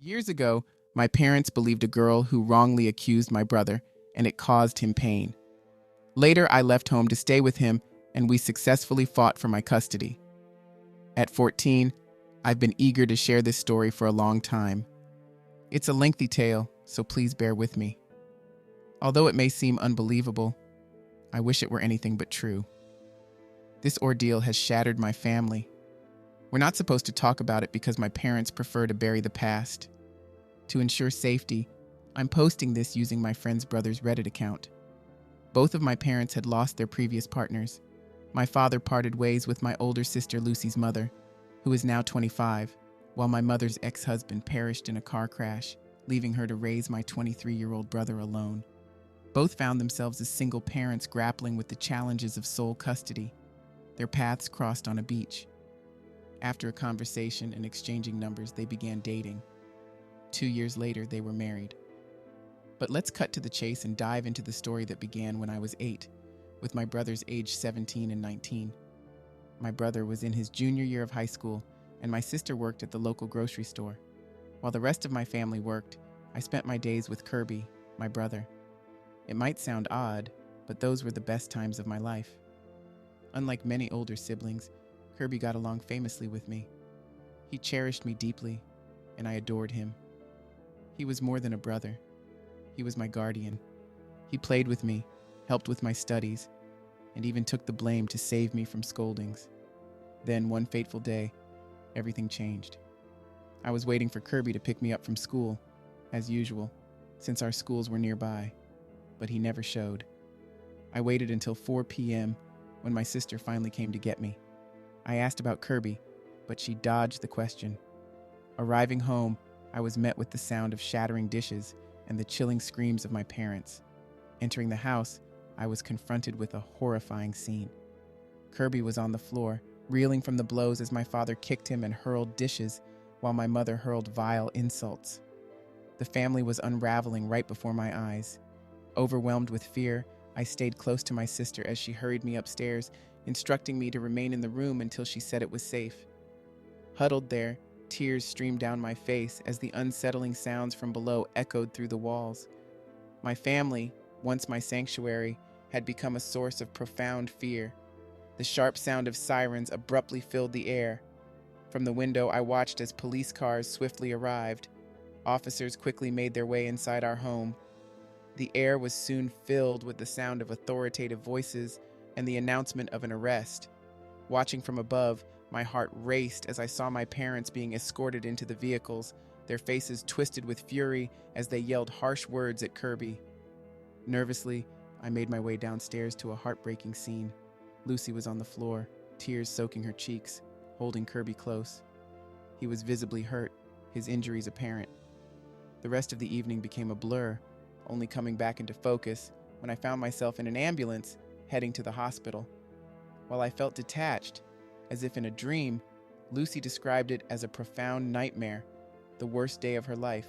Years ago, my parents believed a girl who wrongly accused my brother, and it caused him pain. Later, I left home to stay with him, and we successfully fought for my custody. At 14, I've been eager to share this story for a long time. It's a lengthy tale, so please bear with me. Although it may seem unbelievable, I wish it were anything but true. This ordeal has shattered my family. We're not supposed to talk about it because my parents prefer to bury the past. To ensure safety, I'm posting this using my friend's brother's Reddit account. Both of my parents had lost their previous partners. My father parted ways with my older sister Lucy's mother, who is now 25, while my mother's ex-husband perished in a car crash, leaving her to raise my 23-year-old brother alone. Both found themselves as single parents grappling with the challenges of sole custody. Their paths crossed on a beach. After a conversation and exchanging numbers, they began dating. 2 years later, they were married. But let's cut to the chase and dive into the story that began when I was 8, with my brothers aged 17 and 19. My brother was in his junior year of high school, and my sister worked at the local grocery store. While the rest of my family worked, I spent my days with Kirby, my brother. It might sound odd, but those were the best times of my life. Unlike many older siblings, Kirby got along famously with me. He cherished me deeply, and I adored him. He was more than a brother. He was my guardian. He played with me, helped with my studies, and even took the blame to save me from scoldings. Then, one fateful day, everything changed. I was waiting for Kirby to pick me up from school, as usual, since our schools were nearby, but he never showed. I waited until 4 p.m. when my sister finally came to get me. I asked about Kirby, but she dodged the question. Arriving home, I was met with the sound of shattering dishes and the chilling screams of my parents. Entering the house, I was confronted with a horrifying scene. Kirby was on the floor, reeling from the blows as my father kicked him and hurled dishes, while my mother hurled vile insults. The family was unraveling right before my eyes. Overwhelmed with fear, I stayed close to my sister as she hurried me upstairs, instructing me to remain in the room until she said it was safe. Huddled there, tears streamed down my face as the unsettling sounds from below echoed through the walls. My family, once my sanctuary, had become a source of profound fear. The sharp sound of sirens abruptly filled the air. From the window, I watched as police cars swiftly arrived. Officers quickly made their way inside our home. The air was soon filled with the sound of authoritative voices and the announcement of an arrest. Watching from above, my heart raced as I saw my parents being escorted into the vehicles, their faces twisted with fury as they yelled harsh words at Kirby. Nervously, I made my way downstairs to a heartbreaking scene. Lucy was on the floor, tears soaking her cheeks, holding Kirby close. He was visibly hurt, his injuries apparent. The rest of the evening became a blur, only coming back into focus when I found myself in an ambulance heading to the hospital. While I felt detached, as if in a dream, Lucy described it as a profound nightmare, the worst day of her life.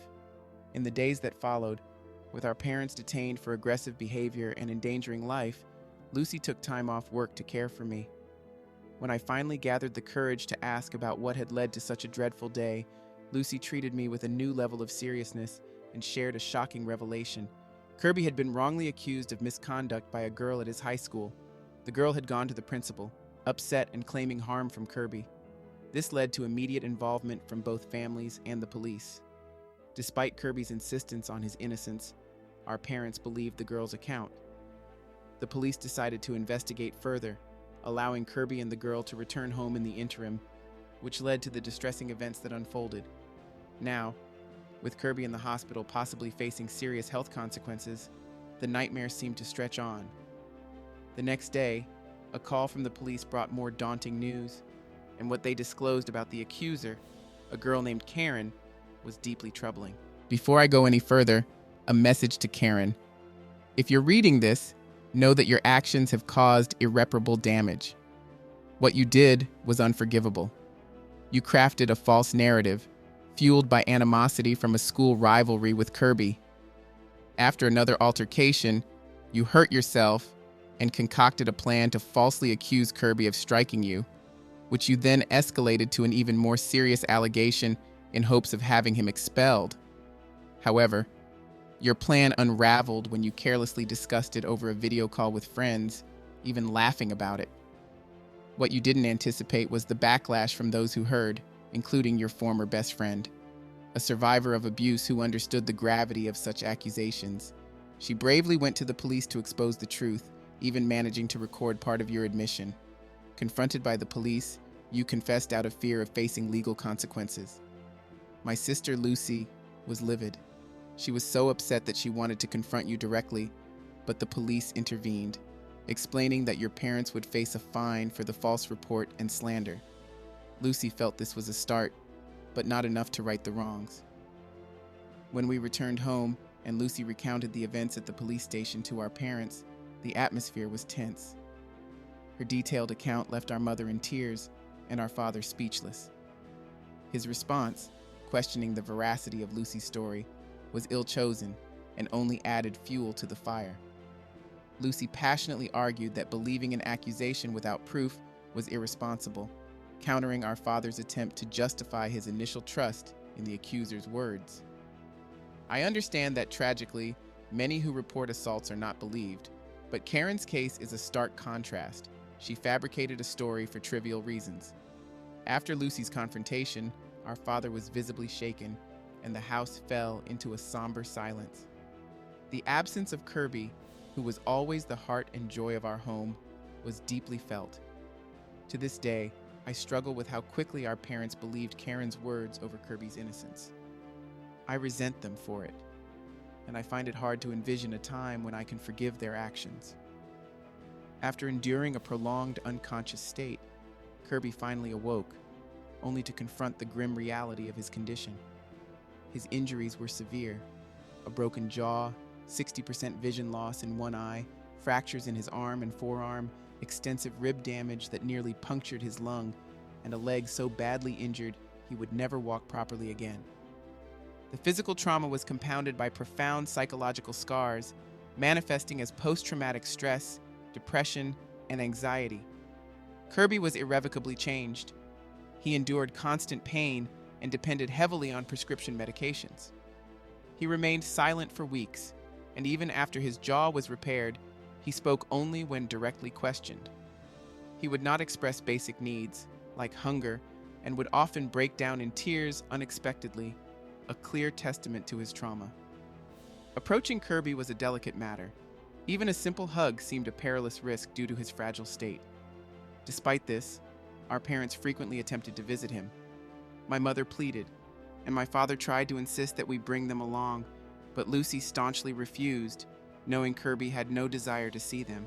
In the days that followed, with our parents detained for aggressive behavior and endangering life, Lucy took time off work to care for me. When I finally gathered the courage to ask about what had led to such a dreadful day, Lucy treated me with a new level of seriousness and shared a shocking revelation. Kirby had been wrongly accused of misconduct by a girl at his high school. The girl had gone to the principal, upset and claiming harm from Kirby. This led to immediate involvement from both families and the police. Despite Kirby's insistence on his innocence, our parents believed the girl's account. The police decided to investigate further, allowing Kirby and the girl to return home in the interim, which led to the distressing events that unfolded. Now, with Kirby in the hospital possibly facing serious health consequences, the nightmare seemed to stretch on. The next day, a call from the police brought more daunting news, and what they disclosed about the accuser, a girl named Karen, was deeply troubling. Before I go any further, a message to Karen. If you're reading this, know that your actions have caused irreparable damage. What you did was unforgivable. You crafted a false narrative, fueled by animosity from a school rivalry with Kirby. After another altercation, you hurt yourself and concocted a plan to falsely accuse Kirby of striking you, which you then escalated to an even more serious allegation in hopes of having him expelled. However, your plan unraveled when you carelessly discussed it over a video call with friends, even laughing about it. What you didn't anticipate was the backlash from those who heard, including your former best friend, a survivor of abuse who understood the gravity of such accusations. She bravely went to the police to expose the truth, even managing to record part of your admission. Confronted by the police, you confessed out of fear of facing legal consequences. My sister Lucy was livid. She was so upset that she wanted to confront you directly, but the police intervened, explaining that your parents would face a fine for the false report and slander. Lucy felt this was a start, but not enough to right the wrongs. When we returned home and Lucy recounted the events at the police station to our parents, the atmosphere was tense. Her detailed account left our mother in tears and our father speechless. His response, questioning the veracity of Lucy's story, was ill-chosen and only added fuel to the fire. Lucy passionately argued that believing an accusation without proof was irresponsible, countering our father's attempt to justify his initial trust in the accuser's words. I understand that tragically, many who report assaults are not believed, but Karen's case is a stark contrast. She fabricated a story for trivial reasons. After Lucy's confrontation, our father was visibly shaken, and the house fell into a somber silence. The absence of Kirby, who was always the heart and joy of our home, was deeply felt. To this day, I struggle with how quickly our parents believed Karen's words over Kirby's innocence. I resent them for it, and I find it hard to envision a time when I can forgive their actions. After enduring a prolonged unconscious state, Kirby finally awoke, only to confront the grim reality of his condition. His injuries were severe: a broken jaw, 60% vision loss in one eye, fractures in his arm and forearm, extensive rib damage that nearly punctured his lung, and a leg so badly injured he would never walk properly again. The physical trauma was compounded by profound psychological scars, manifesting as post-traumatic stress, depression, and anxiety. Kirby was irrevocably changed. He endured constant pain and depended heavily on prescription medications. He remained silent for weeks, and even after his jaw was repaired, he spoke only when directly questioned. He would not express basic needs, like hunger, and would often break down in tears unexpectedly, a clear testament to his trauma. Approaching Kirby was a delicate matter. Even a simple hug seemed a perilous risk due to his fragile state. Despite this, our parents frequently attempted to visit him. My mother pleaded, and my father tried to insist that we bring them along, but Lucy staunchly refused, knowing Kirby had no desire to see them.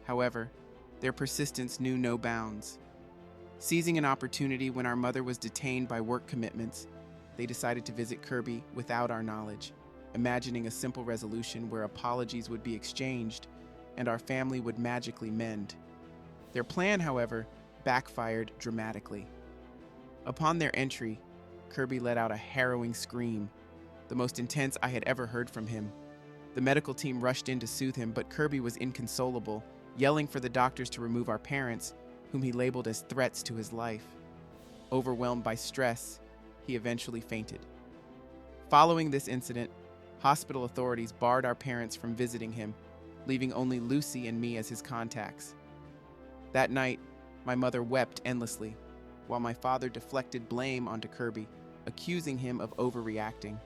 However, their persistence knew no bounds. Seizing an opportunity when our mother was detained by work commitments, they decided to visit Kirby without our knowledge, imagining a simple resolution where apologies would be exchanged and our family would magically mend. Their plan, however, backfired dramatically. Upon their entry, Kirby let out a harrowing scream, the most intense I had ever heard from him. The medical team rushed in to soothe him, but Kirby was inconsolable, yelling for the doctors to remove our parents, whom he labeled as threats to his life. Overwhelmed by stress, he eventually fainted. Following this incident, hospital authorities barred our parents from visiting him, leaving only Lucy and me as his contacts. That night, my mother wept endlessly, while my father deflected blame onto Kirby, accusing him of overreacting.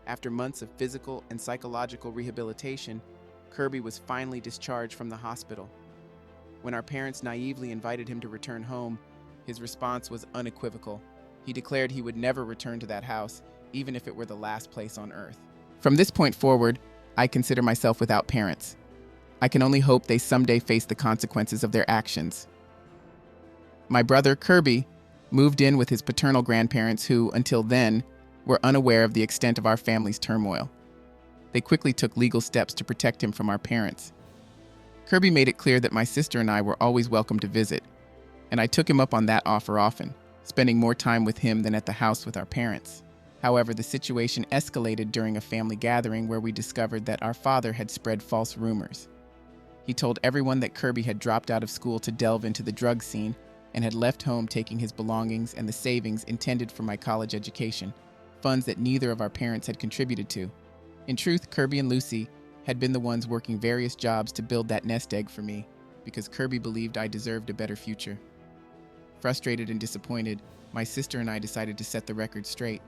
After months of physical and psychological rehabilitation, Kirby was finally discharged from the hospital. When our parents naively invited him to return home, his response was unequivocal. He declared he would never return to that house, even if it were the last place on earth. From this point forward, I consider myself without parents. I can only hope they someday face the consequences of their actions. My brother, Kirby, moved in with his paternal grandparents who, until then, were unaware of the extent of our family's turmoil. They quickly took legal steps to protect him from our parents. Kirby made it clear that my sister and I were always welcome to visit, and I took him up on that offer often, spending more time with him than at the house with our parents. However, the situation escalated during a family gathering where we discovered that our father had spread false rumors. He told everyone that Kirby had dropped out of school to delve into the drug scene, and had left home taking his belongings and the savings intended for my college education, funds that neither of our parents had contributed to. In truth, Kirby and Lucy had been the ones working various jobs to build that nest egg for me, because Kirby believed I deserved a better future. Frustrated and disappointed, my sister and I decided to set the record straight.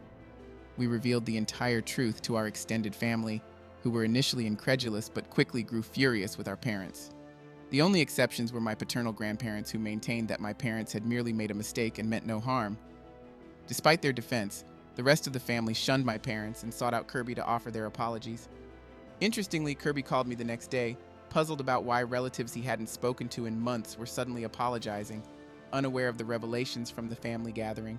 We revealed the entire truth to our extended family, who were initially incredulous but quickly grew furious with our parents. The only exceptions were my paternal grandparents, who maintained that my parents had merely made a mistake and meant no harm. Despite their defense, the rest of the family shunned my parents and sought out Kirby to offer their apologies. Interestingly, Kirby called me the next day, puzzled about why relatives he hadn't spoken to in months were suddenly apologizing, unaware of the revelations from the family gathering.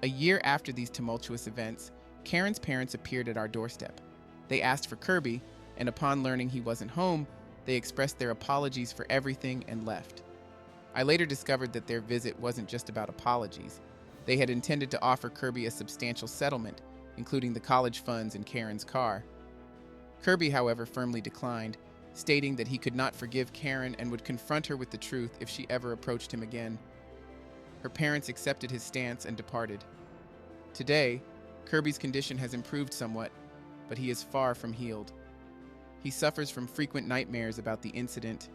A year after these tumultuous events, Karen's parents appeared at our doorstep. They asked for Kirby, and upon learning he wasn't home, they expressed their apologies for everything and left. I later discovered that their visit wasn't just about apologies. They had intended to offer Kirby a substantial settlement, including the college funds and Karen's car. Kirby, however, firmly declined, stating that he could not forgive Karen and would confront her with the truth if she ever approached him again. Her parents accepted his stance and departed. Today, Kirby's condition has improved somewhat, but he is far from healed. He suffers from frequent nightmares about the incident,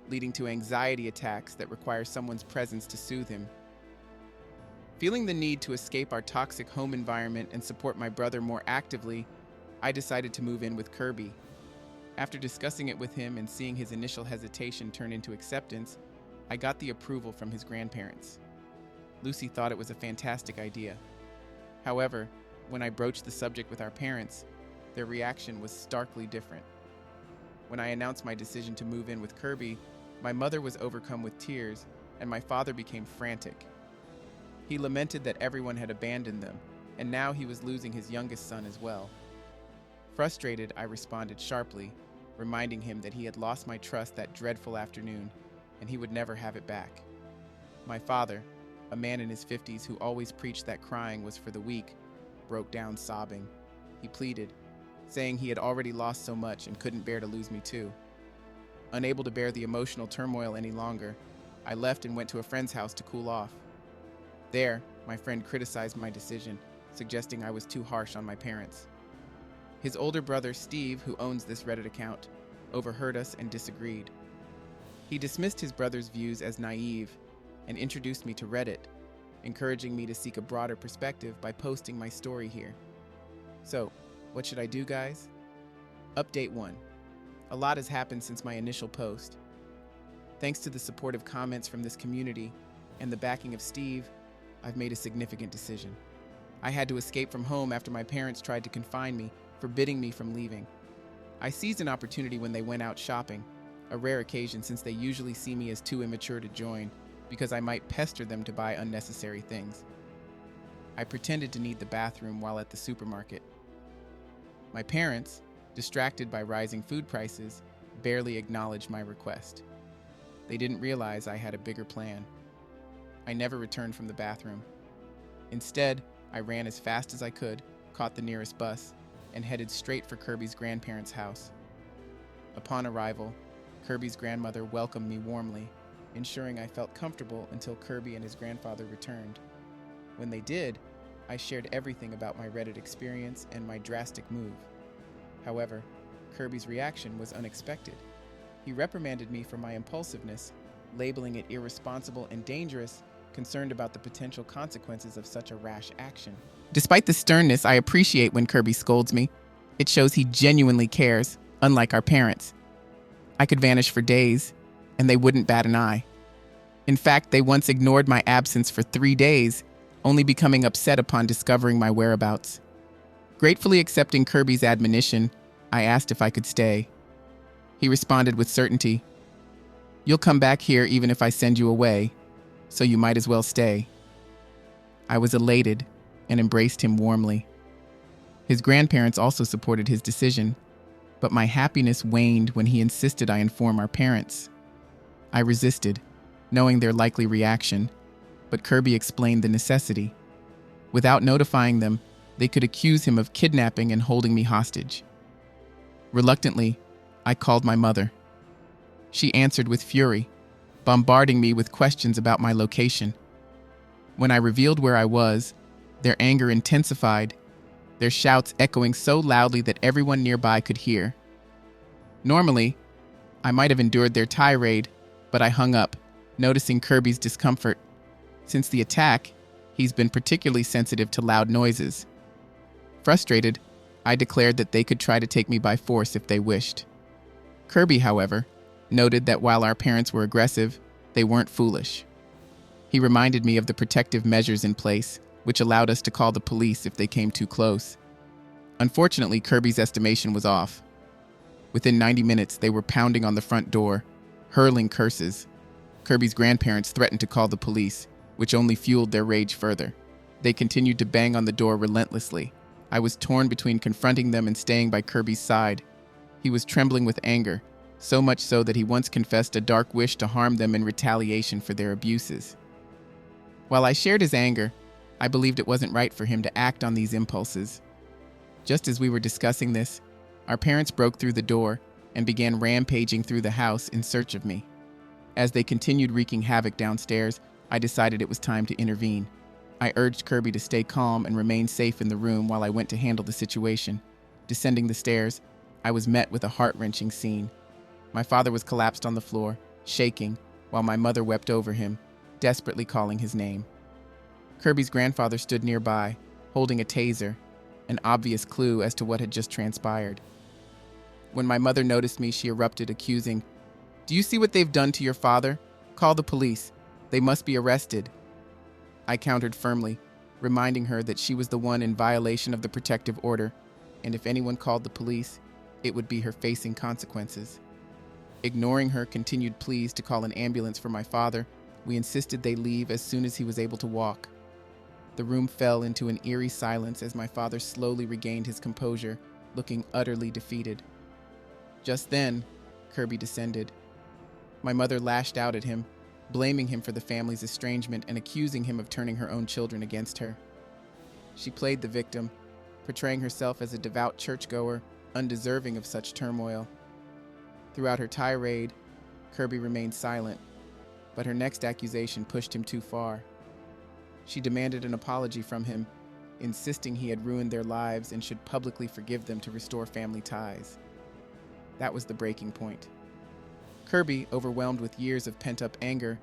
leading to anxiety attacks that require someone's presence to soothe him. Feeling the need to escape our toxic home environment and support my brother more actively, I decided to move in with Kirby. After discussing it with him and seeing his initial hesitation turn into acceptance, I got the approval from his grandparents. Lucy thought it was a fantastic idea. However, when I broached the subject with our parents, their reaction was starkly different. When I announced my decision to move in with Kirby, my mother was overcome with tears, and my father became frantic. He lamented that everyone had abandoned them, and now he was losing his youngest son as well. Frustrated, I responded sharply, reminding him that he had lost my trust that dreadful afternoon, and he would never have it back. My father, a man in his 50s who always preached that crying was for the weak, broke down sobbing. He pleaded, saying he had already lost so much and couldn't bear to lose me too. Unable to bear the emotional turmoil any longer, I left and went to a friend's house to cool off. There, my friend criticized my decision, suggesting I was too harsh on my parents. His older brother, Steve, who owns this Reddit account, overheard us and disagreed. He dismissed his brother's views as naive and introduced me to Reddit, encouraging me to seek a broader perspective by posting my story here. So, what should I do, guys? Update 1. A lot has happened since my initial post. Thanks to the supportive comments from this community and the backing of Steve, I've made a significant decision. I had to escape from home after my parents tried to confine me, forbidding me from leaving. I seized an opportunity when they went out shopping, a rare occasion since they usually see me as too immature to join, because I might pester them to buy unnecessary things. I pretended to need the bathroom while at the supermarket. My parents, distracted by rising food prices, barely acknowledged my request. They didn't realize I had a bigger plan. I never returned from the bathroom. Instead, I ran as fast as I could, caught the nearest bus, and headed straight for Kirby's grandparents' house. Upon arrival, Kirby's grandmother welcomed me warmly, ensuring I felt comfortable until Kirby and his grandfather returned. When they did, I shared everything about my Reddit experience and my drastic move. However, Kirby's reaction was unexpected. He reprimanded me for my impulsiveness, labeling it irresponsible and dangerous, concerned about the potential consequences of such a rash action. Despite the sternness, I appreciate when Kirby scolds me. It shows he genuinely cares, unlike our parents. I could vanish for days, and they wouldn't bat an eye. In fact, they once ignored my absence for 3 days, only becoming upset upon discovering my whereabouts. Gratefully accepting Kirby's admonition, I asked if I could stay. He responded with certainty, "You'll come back here even if I send you away, so you might as well stay." I was elated and embraced him warmly. His grandparents also supported his decision, but my happiness waned when he insisted I inform our parents. I resisted, knowing their likely reaction, but Kirby explained the necessity. Without notifying them, they could accuse him of kidnapping and holding me hostage. Reluctantly, I called my mother. She answered with fury, bombarding me with questions about my location. When I revealed where I was, their anger intensified, their shouts echoing so loudly that everyone nearby could hear. Normally, I might have endured their tirade, but I hung up, noticing Kirby's discomfort. Since the attack, he's been particularly sensitive to loud noises. Frustrated, I declared that they could try to take me by force if they wished. Kirby, however, noted that while our parents were aggressive, they weren't foolish. He reminded me of the protective measures in place, which allowed us to call the police if they came too close. Unfortunately, Kirby's estimation was off. Within 90 minutes, they were pounding on the front door, hurling curses. Kirby's grandparents threatened to call the police, which only fueled their rage further. They continued to bang on the door relentlessly. I was torn between confronting them and staying by Kirby's side. He was trembling with anger, so much so that he once confessed a dark wish to harm them in retaliation for their abuses. While I shared his anger, I believed it wasn't right for him to act on these impulses. Just as we were discussing this, our parents broke through the door and began rampaging through the house in search of me. As they continued wreaking havoc downstairs, I decided it was time to intervene. I urged Kirby to stay calm and remain safe in the room while I went to handle the situation. Descending the stairs, I was met with a heart-wrenching scene. My father was collapsed on the floor, shaking, while my mother wept over him, desperately calling his name. Kirby's grandfather stood nearby, holding a taser, an obvious clue as to what had just transpired. When my mother noticed me, she erupted, accusing, "Do you see what they've done to your father? Call the police. They must be arrested." I countered firmly, reminding her that she was the one in violation of the protective order, and if anyone called the police, it would be her facing consequences. Ignoring her continued pleas to call an ambulance for my father, we insisted they leave as soon as he was able to walk. The room fell into an eerie silence as my father slowly regained his composure, looking utterly defeated. Just then, Kirby descended. My mother lashed out at him, blaming him for the family's estrangement and accusing him of turning her own children against her. She played the victim, portraying herself as a devout churchgoer, undeserving of such turmoil. Throughout her tirade, Kirby remained silent, but her next accusation pushed him too far. She demanded an apology from him, insisting he had ruined their lives and should publicly forgive them to restore family ties. That was the breaking point. Kirby, overwhelmed with years of pent-up anger,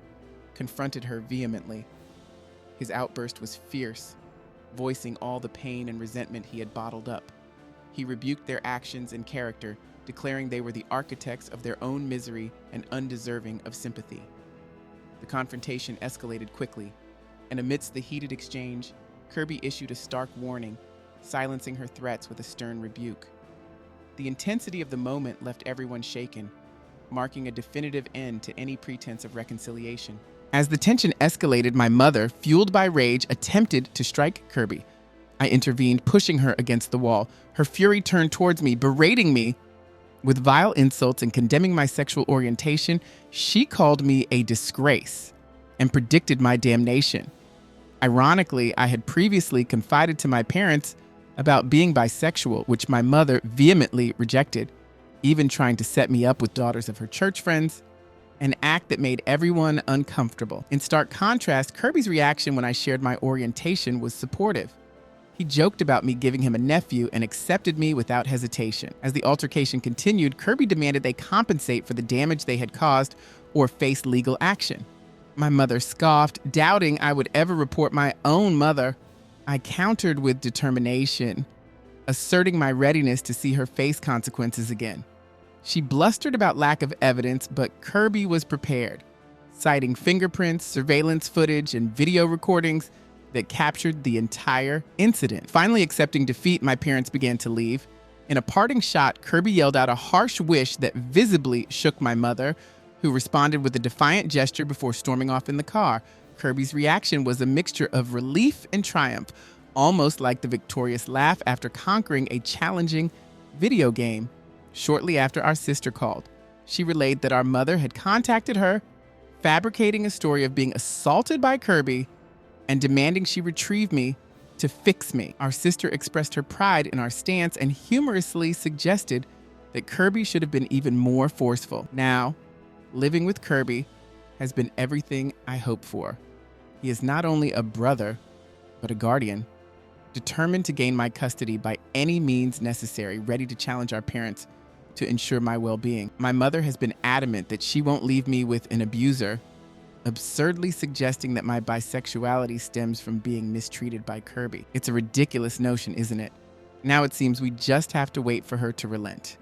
confronted her vehemently. His outburst was fierce, voicing all the pain and resentment he had bottled up. He rebuked their actions and character, declaring they were the architects of their own misery and undeserving of sympathy. The confrontation escalated quickly, and amidst the heated exchange, Kirby issued a stark warning, silencing her threats with a stern rebuke. The intensity of the moment left everyone shaken, marking a definitive end to any pretense of reconciliation. As the tension escalated, my mother, fueled by rage, attempted to strike Kirby. I intervened, pushing her against the wall. Her fury turned towards me, berating me with vile insults and condemning my sexual orientation. She called me a disgrace and predicted my damnation. Ironically, I had previously confided to my parents about being bisexual, which my mother vehemently rejected, even trying to set me up with daughters of her church friends, an act that made everyone uncomfortable. In stark contrast, Kirby's reaction when I shared my orientation was supportive. He joked about me giving him a nephew and accepted me without hesitation. As the altercation continued, Kirby demanded they compensate for the damage they had caused or face legal action. My mother scoffed, doubting I would ever report my own mother. I countered with determination, asserting my readiness to see her face consequences again. She blustered about lack of evidence, but Kirby was prepared, citing fingerprints, surveillance footage, and video recordings that captured the entire incident. Finally accepting defeat, my parents began to leave. In a parting shot, Kirby yelled out a harsh wish that visibly shook my mother, who responded with a defiant gesture before storming off in the car. Kirby's reaction was a mixture of relief and triumph, almost like the victorious laugh after conquering a challenging video game. Shortly after, our sister called. She relayed that our mother had contacted her, fabricating a story of being assaulted by Kirby and demanding she retrieve me to fix me. Our sister expressed her pride in our stance and humorously suggested that Kirby should have been even more forceful. Now, living with Kirby, has been everything I hoped for. He is not only a brother, but a guardian, determined to gain my custody by any means necessary, ready to challenge our parents to ensure my well-being. My mother has been adamant that she won't leave me with an abuser, absurdly suggesting that my bisexuality stems from being mistreated by Kirby. It's a ridiculous notion, isn't it? Now it seems we just have to wait for her to relent.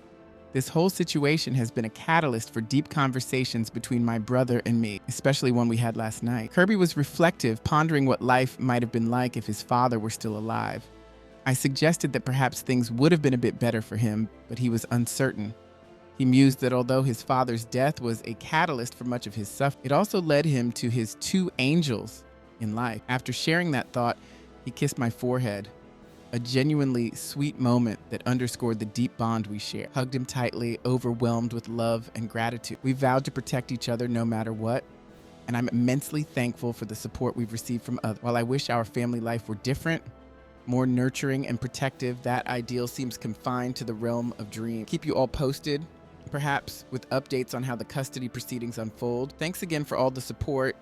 This whole situation has been a catalyst for deep conversations between my brother and me, especially one we had last night. Kirby was reflective, pondering what life might have been like if his father were still alive. I suggested that perhaps things would have been a bit better for him, but he was uncertain. He mused that although his father's death was a catalyst for much of his suffering, it also led him to his two angels in life. After sharing that thought, he kissed my forehead, a genuinely sweet moment that underscored the deep bond we share. Hugged him tightly, overwhelmed with love and gratitude. We vowed to protect each other no matter what, and I'm immensely thankful for the support we've received from others. While I wish our family life were different, more nurturing and protective, that ideal seems confined to the realm of dreams. Keep you all posted, perhaps with updates on how the custody proceedings unfold. Thanks again for all the support.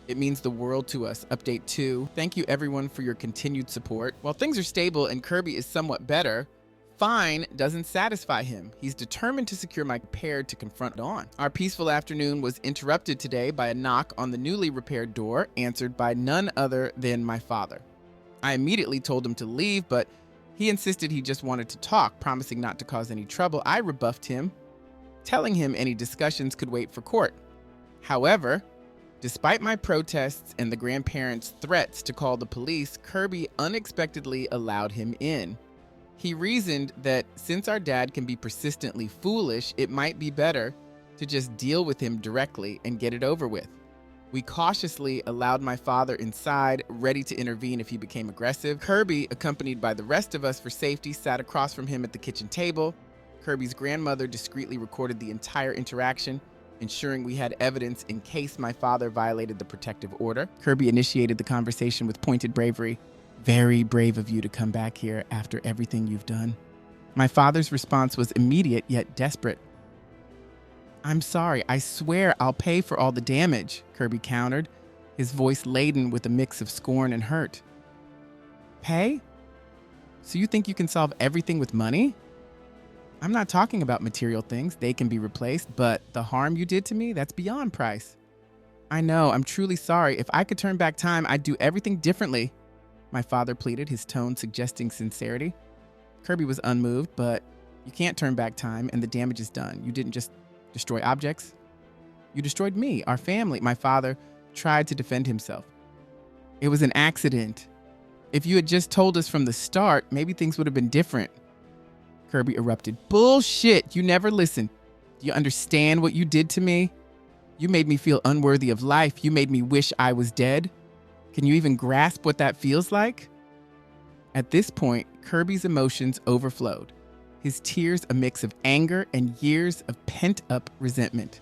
It means the world to us. Update 2. Thank you everyone for your continued support. While things are stable and Kirby is somewhat better, fine doesn't satisfy him. He's determined to secure my prepared to confront Dawn. Our peaceful afternoon was interrupted today by a knock on the newly repaired door, answered by none other than my father. I immediately told him to leave, but he insisted he just wanted to talk, promising not to cause any trouble. I rebuffed him, telling him any discussions could wait for court. However, despite my protests and the grandparents' threats to call the police, Kirby unexpectedly allowed him in. He reasoned that since our dad can be persistently foolish, it might be better to just deal with him directly and get it over with. We cautiously allowed my father inside, ready to intervene if he became aggressive. Kirby, accompanied by the rest of us for safety, sat across from him at the kitchen table. Kirby's grandmother discreetly recorded the entire interaction, ensuring we had evidence in case my father violated the protective order. Kirby initiated the conversation with pointed bravery. Very brave of you to come back here after everything you've done. My father's response was immediate yet desperate. I'm sorry, I swear I'll pay for all the damage, Kirby countered, his voice laden with a mix of scorn and hurt. Pay? So you think you can solve everything with money? I'm not talking about material things, they can be replaced, but the harm you did to me, that's beyond price. I know, I'm truly sorry. If I could turn back time, I'd do everything differently, my father pleaded, his tone suggesting sincerity. Kirby was unmoved, but you can't turn back time and the damage is done. You didn't just destroy objects. You destroyed me, our family. My father tried to defend himself. It was an accident. If you had just told us from the start, maybe things would have been different. Kirby erupted. Bullshit! You never listened. Do you understand what you did to me? You made me feel unworthy of life. You made me wish I was dead. Can you even grasp what that feels like? At this point, Kirby's emotions overflowed, his tears a mix of anger and years of pent-up resentment.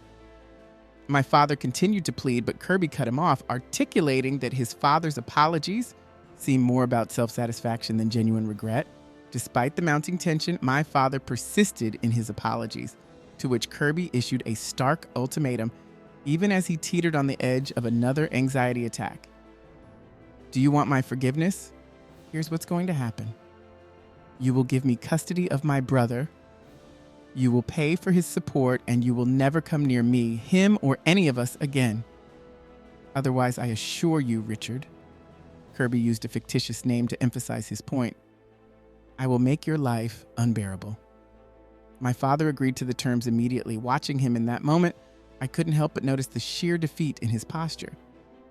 My father continued to plead, but Kirby cut him off, articulating that his father's apologies seemed more about self-satisfaction than genuine regret. Despite the mounting tension, my father persisted in his apologies, to which Kirby issued a stark ultimatum, even as he teetered on the edge of another anxiety attack. Do you want my forgiveness? Here's what's going to happen. You will give me custody of my brother. You will pay for his support, and you will never come near me, him, or any of us again. Otherwise, I assure you, Richard, Kirby used a fictitious name to emphasize his point, I will make your life unbearable. My father agreed to the terms immediately. Watching him in that moment, I couldn't help but notice the sheer defeat in his posture.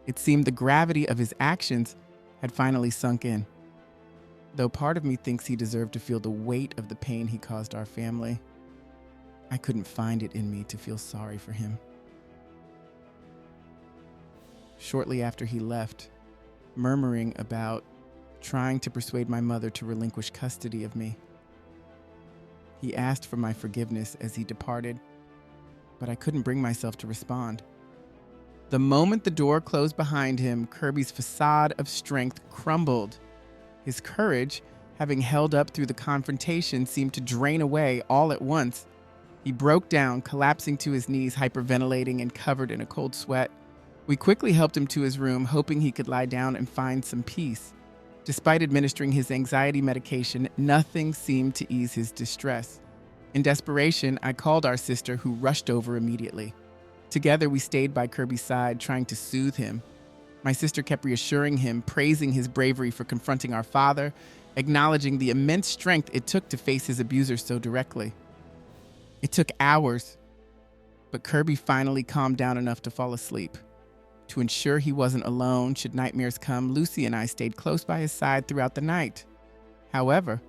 It seemed the gravity of his actions had finally sunk in. Though part of me thinks he deserved to feel the weight of the pain he caused our family, I couldn't find it in me to feel sorry for him. Shortly after he left, murmuring about trying to persuade my mother to relinquish custody of me, he asked for my forgiveness as he departed, but I couldn't bring myself to respond. The moment the door closed behind him, Kirby's facade of strength crumbled. His courage, having held up through the confrontation, seemed to drain away all at once. He broke down, collapsing to his knees, hyperventilating and covered in a cold sweat. We quickly helped him to his room, hoping he could lie down and find some peace. Despite administering his anxiety medication, nothing seemed to ease his distress. In desperation, I called our sister, who rushed over immediately. Together, we stayed by Kirby's side, trying to soothe him. My sister kept reassuring him, praising his bravery for confronting our father, acknowledging the immense strength it took to face his abuser so directly. It took hours, but Kirby finally calmed down enough to fall asleep. To ensure he wasn't alone should nightmares come, Lucy and I stayed close by his side throughout the night. However,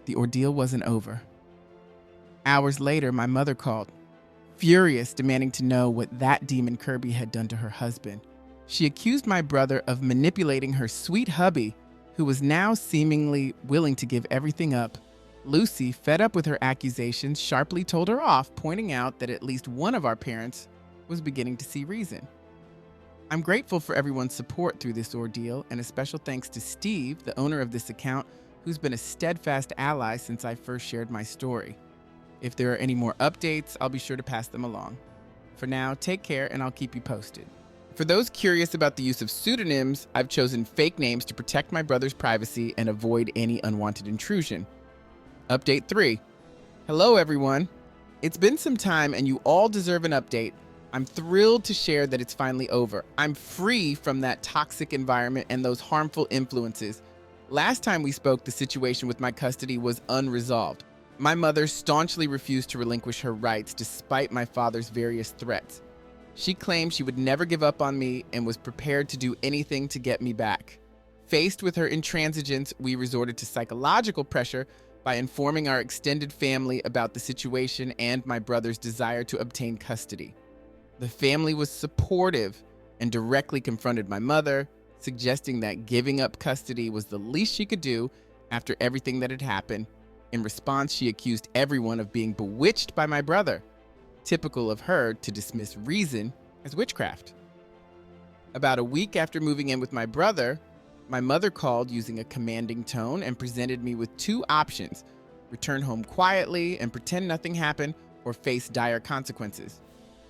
the ordeal wasn't over. Hours later, my mother called, furious, demanding to know what that demon Kirby had done to her husband. She accused my brother of manipulating her sweet hubby, who was now seemingly willing to give everything up. Lucy, fed up with her accusations, sharply told her off, pointing out that at least one of our parents was beginning to see reason. I'm grateful for everyone's support through this ordeal, and a special thanks to Steve, the owner of this account, who's been a steadfast ally since I first shared my story. If there are any more updates, I'll be sure to pass them along. For now, take care, and I'll keep you posted. For those curious about the use of pseudonyms, I've chosen fake names to protect my brother's privacy and avoid any unwanted intrusion. Update 3. Hello, everyone. It's been some time, and you all deserve an update. I'm thrilled to share that it's finally over. I'm free from that toxic environment and those harmful influences. Last time we spoke, the situation with my custody was unresolved. My mother staunchly refused to relinquish her rights despite my father's various threats. She claimed she would never give up on me and was prepared to do anything to get me back. Faced with her intransigence, we resorted to psychological pressure by informing our extended family about the situation and my brother's desire to obtain custody. The family was supportive and directly confronted my mother, suggesting that giving up custody was the least she could do after everything that had happened. In response, she accused everyone of being bewitched by my brother, typical of her to dismiss reason as witchcraft. About a week after moving in with my brother, my mother called using a commanding tone and presented me with two options: return home quietly and pretend nothing happened, or face dire consequences.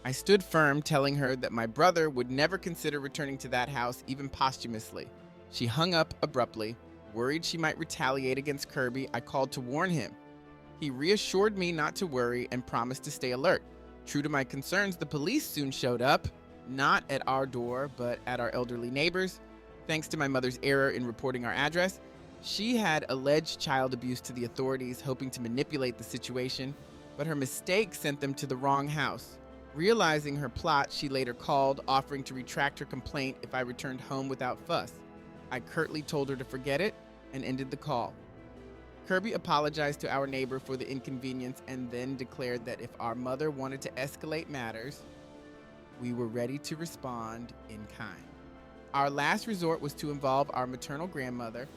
I stood firm, telling her that my brother would never consider returning to that house, even posthumously. She hung up abruptly. Worried she might retaliate against Kirby, I called to warn him. He reassured me not to worry and promised to stay alert. True to my concerns, the police soon showed up, not at our door, but at our elderly neighbors. Thanks to my mother's error in reporting our address, she had alleged child abuse to the authorities, hoping to manipulate the situation, but her mistake sent them to the wrong house. Realizing her plot, she later called, offering to retract her complaint if I returned home without fuss. I curtly told her to forget it and ended the call. Kirby apologized to our neighbor for the inconvenience and then declared that if our mother wanted to escalate matters, we were ready to respond in kind. Our last resort was to involve our maternal grandmother,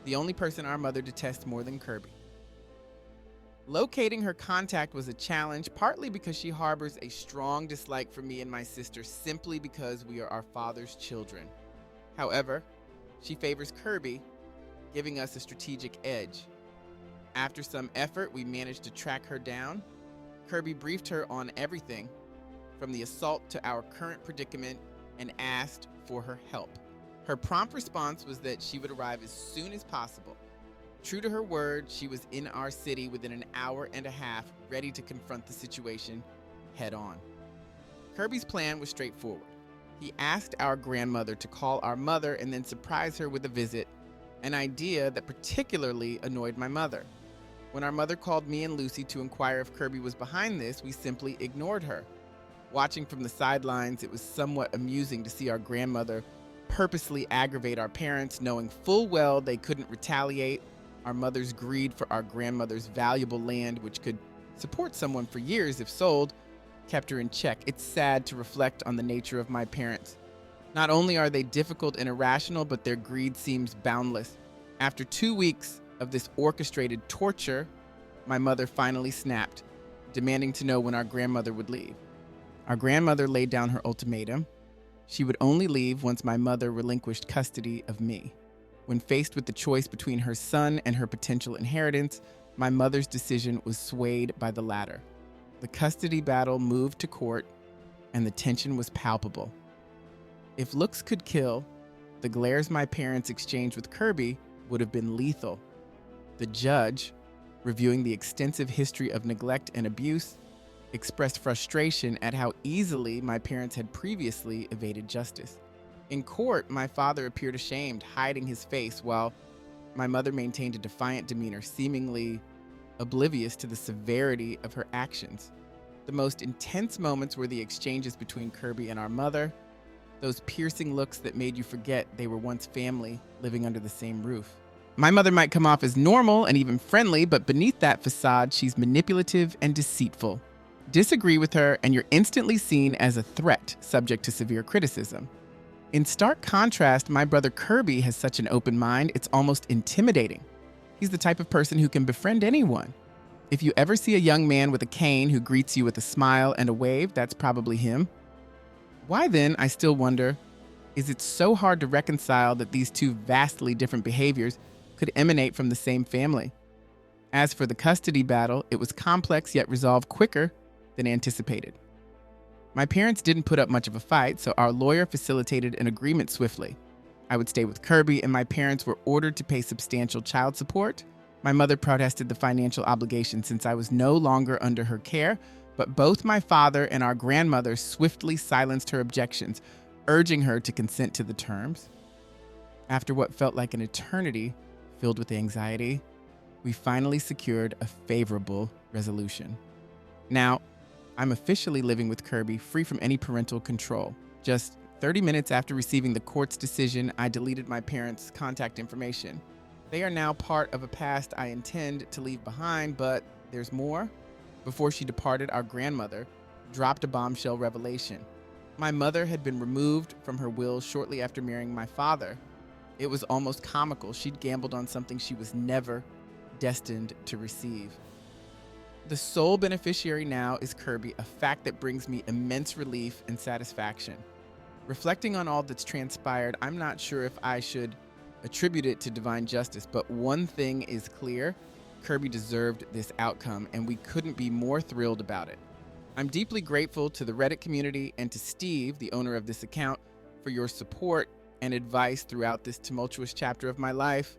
the only person our mother detests more than Kirby. Locating her contact was a challenge, partly because she harbors a strong dislike for me and my sister simply because we are our father's children. However, she favors Kirby, giving us a strategic edge. After some effort, we managed to track her down. Kirby briefed her on everything, from the assault to our current predicament, and asked for her help. Her prompt response was that she would arrive as soon as possible. True to her word, she was in our city within an hour and a half, ready to confront the situation head on. Kirby's plan was straightforward. He asked our grandmother to call our mother and then surprise her with a visit, an idea that particularly annoyed my mother. When our mother called me and Lucy to inquire if Kirby was behind this, we simply ignored her. Watching from the sidelines, it was somewhat amusing to see our grandmother purposely aggravate our parents, knowing full well they couldn't retaliate. Our mother's greed for our grandmother's valuable land, which could support someone for years if sold, kept her in check. It's sad to reflect on the nature of my parents. Not only are they difficult and irrational, but their greed seems boundless. After 2 weeks of this orchestrated torture, my mother finally snapped, demanding to know when our grandmother would leave. Our grandmother laid down her ultimatum. She would only leave once my mother relinquished custody of me. When faced with the choice between her son and her potential inheritance, my mother's decision was swayed by the latter. The custody battle moved to court, and the tension was palpable. If looks could kill, the glares my parents exchanged with Kirby would have been lethal. The judge, reviewing the extensive history of neglect and abuse, expressed frustration at how easily my parents had previously evaded justice. In court, my father appeared ashamed, hiding his face, while my mother maintained a defiant demeanor, seemingly oblivious to the severity of her actions. The most intense moments were the exchanges between Kirby and our mother, those piercing looks that made you forget they were once family living under the same roof. My mother might come off as normal and even friendly, but beneath that facade, she's manipulative and deceitful. Disagree with her, and you're instantly seen as a threat, subject to severe criticism. In stark contrast, my brother Kirby has such an open mind, it's almost intimidating. He's the type of person who can befriend anyone. If you ever see a young man with a cane who greets you with a smile and a wave, that's probably him. Why then, I still wonder, is it so hard to reconcile that these two vastly different behaviors could emanate from the same family? As for the custody battle, it was complex yet resolved quicker than anticipated. My parents didn't put up much of a fight, so our lawyer facilitated an agreement swiftly. I would stay with Kirby, and my parents were ordered to pay substantial child support. My mother protested the financial obligation since I was no longer under her care, but both my father and our grandmother swiftly silenced her objections, urging her to consent to the terms. After what felt like an eternity filled with anxiety, we finally secured a favorable resolution. Now, I'm officially living with Kirby, free from any parental control. Just 30 minutes after receiving the court's decision, I deleted my parents' contact information. They are now part of a past I intend to leave behind, but there's more. Before she departed, our grandmother dropped a bombshell revelation. My mother had been removed from her will shortly after marrying my father. It was almost comical. She'd gambled on something she was never destined to receive. The sole beneficiary now is Kirby, a fact that brings me immense relief and satisfaction. Reflecting on all that's transpired, I'm not sure if I should attribute it to divine justice, but one thing is clear: Kirby deserved this outcome, and we couldn't be more thrilled about it. I'm deeply grateful to the Reddit community and to Steve, the owner of this account, for your support and advice throughout this tumultuous chapter of my life.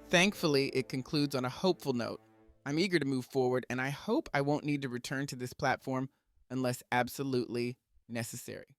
Thankfully, it concludes on a hopeful note. I'm eager to move forward, and I hope I won't need to return to this platform unless absolutely necessary.